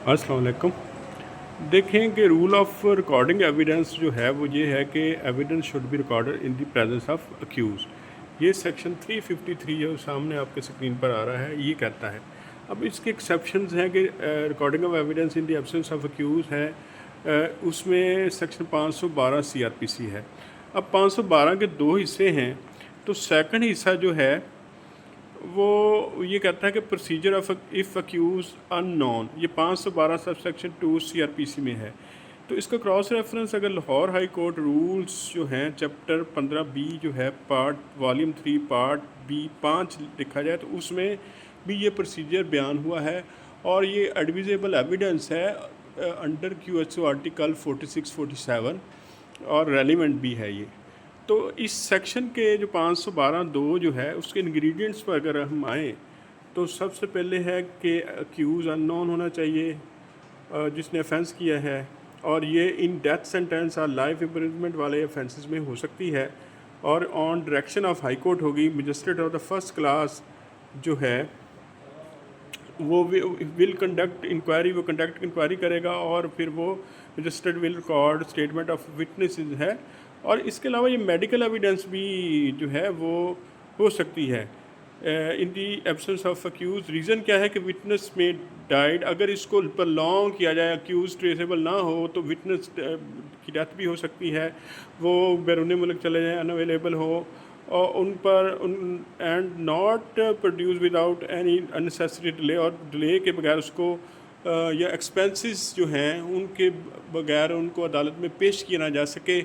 अस्सलाम वालेकुम। देखें कि रूल ऑफ रिकॉर्डिंग एविडेंस जो है वो ये है कि evidence should be recorded in the presence of accused. ये सेक्शन 353 जो सामने आपके स्क्रीन पर आ रहा है ये कहता है। अब इसके एक्सेप्शंस हैं कि recording of evidence in the absence of accused है। उसमें सेक्शन 512 CRPC है। अब 512 के दो हिस्से हैं। तो सेकंड हिस्सा जो है वो ये कहता है कि procedure of if accused unknown, ये 512 सब सेक्शन 2 CRPC में है। तो इसका क्रॉस रेफरेंस अगर लाहौर हाई कोर्ट रूल्स जो हैं चैप्टर 15B जो है पार्ट वॉल्यूम 3 पार्ट B5 लिखा जाए तो उसमें भी ये प्रोसीजर बयान हुआ है और ये एडमिसिबल एविडेंस है अंडर QHO आर्टिकल 46-47 और रेलिवेंट भी है ये। तो इस सेक्शन के जो 512(2) जो है उसके इंग्रेडिएंट्स पर अगर हम आएँ तो सबसे पहले है कि अक्यूज़ अननोन होना चाहिए जिसने ऑफेंस किया है, और ये इन डेथ सेंटेंस और लाइफ इम्प्रिजनमेंट वाले ऑफेंसेस में हो सकती है, और on direction of high court होगी। Magistrate of the first class जो है वो विल कंडक्ट इंक्वायरी, वो कंडक्ट इंक्वायरी करेगा और फिर वो magistrate will record statement of witnesses है। और इसके अलावा ये मेडिकल एविडेंस भी जो है वो हो सकती है in the absence of accused. Reason क्या है कि विटनेस में डाइड, अगर इसको लॉन्ग किया जाए अक्यूज ट्रेसेबल ना हो तो विटनेस की डेथ भी हो सकती है, वो बैरून मुल्क चले जाएँ, अनअवेलेबल हो और उन पर and not produce without any unnecessary delay, और डिले के बगैर उसको या एक्सपेंसेस जो हैं उनके बगैर उनको अदालत में पेश किया ना जा सके।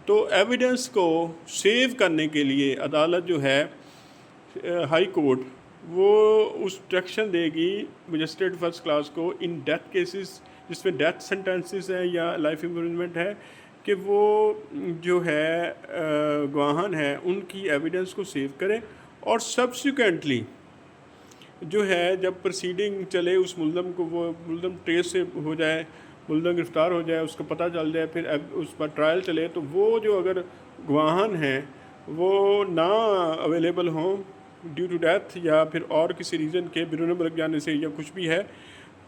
तो एविडेंस को सेव करने के लिए अदालत जो है हाई कोर्ट वो उस डायरेक्शन देगी मजिस्ट्रेट फर्स्ट क्लास को इन डेथ केसेस जिसमें डेथ सेंटेंसेस है या लाइफ इम्प्रिजनमेंट है कि वो जो है गवाहान है उनकी एविडेंस को सेव करें, और सब्सिक्वेंटली जो है जब प्रोसीडिंग चले उस मुल्ज़म को, वो मुल्ज़म ट्रेस से हो जाए, मुल्ज़म गिरफ़्तार हो जाए, उसको पता चल जाए, फिर उस पर ट्रायल चले, तो वो जो अगर गवाहान हैं वो ना अवेलेबल हों ड्यू टू डेथ या फिर और किसी रीज़न के बैरून मुल्क जाने से या कुछ भी है,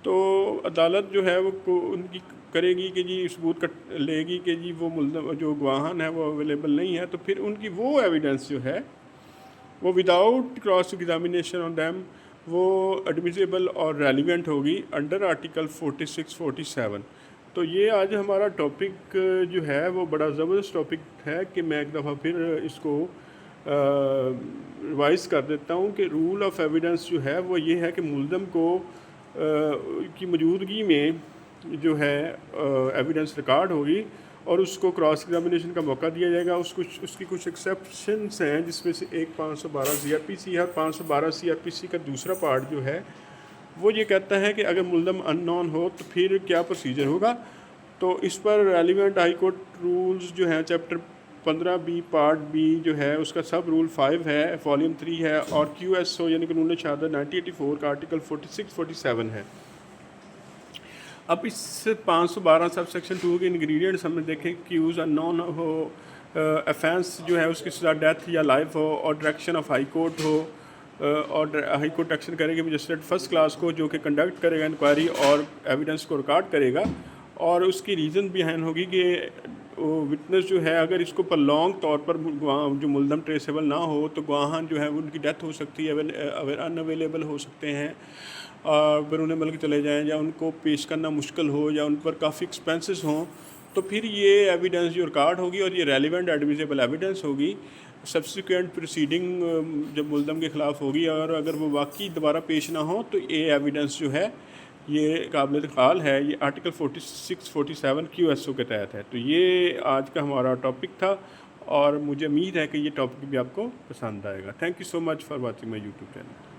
तो अदालत जो है वो उनकी करेगी कि जी सबूत लेगी कि जी वो मुल्ज़म जो गवाहान है वो अवेलेबल नहीं है, तो फिर उनकी वो एविडेंस जो है वो without cross examination on them वो एडमिसिबल और रेलिवेंट होगी अंडर आर्टिकल 46-47। तो ये आज हमारा टॉपिक जो है वो बड़ा ज़बरदस्त टॉपिक है कि मैं एक दफ़ा फिर इसको रिवाइज कर देता हूँ कि रूल ऑफ एविडेंस जो है वो ये है कि मुल्ज़म को की मौजूदगी में जो है एविडेंस रिकॉर्ड होगी और उसको क्रॉस एग्जामिनेशन का मौका दिया जाएगा। उसकी कुछ एक्सेप्शंस हैं जिसमें से एक 512 CRPC है। 512 CRPC का दूसरा पार्ट जो है वो ये कहता है कि अगर मुल्ज़म अननोन हो तो फिर क्या प्रोसीजर होगा। तो इस पर रेलिवेंट हाई कोर्ट रूल्स जो हैं चैप्टर 15B पार्ट B जो है उसका सब रूल 5 है, वॉल्यूम 3 है, और QSO यानी कानून शहादत 1984 का आर्टिकल 46-47 है। अब इस 512 सब सेक्शन 2 के इंग्रेडिएंट्स हमने देखे कि यूज़ अननोन हो, ऑफेंस जो है उसकी सजा डेथ या लाइफ हो, और डायरेक्शन ऑफ हाई कोर्ट हो, और हाई कोर्ट एक्शन करेगी मजिस्ट्रेट फर्स्ट क्लास को जो कि कंडक्ट करेगा इंक्वायरी और एविडेंस को रिकॉर्ड करेगा, और उसकी रीज़न बयान होगी कि विटनेस जो है अगर इसको पर लॉन्ग तौर पर जो मुल्ज़म ट्रेसेबल ना हो तो गवाहान जो है उनकी डेथ हो सकती है, अनअवेलेबल हो सकते हैं और बैरून मुल्क चले जाएँ, या उनको पेश करना मुश्किल हो, या उन पर काफ़ी एक्सपेंसेस हों, तो फिर ये एविडेंस जो रिकॉर्ड होगी और ये रेलिवेंट एडमिसिबल एविडेंस होगी सब्सिक्वेंट प्रोसीडिंग जब मुल्ज़म के ख़िलाफ़ होगी, और अगर वो वाकई दोबारा पेश ना हो तो ये एविडेंस जो है ये काबिल ख़ाल है। ये आर्टिकल 46-47 QSO के तहत है। तो ये आज का हमारा टॉपिक था और मुझे उम्मीद है कि ये टॉपिक भी आपको पसंद आएगा। Thank you so much for watching my YouTube channel.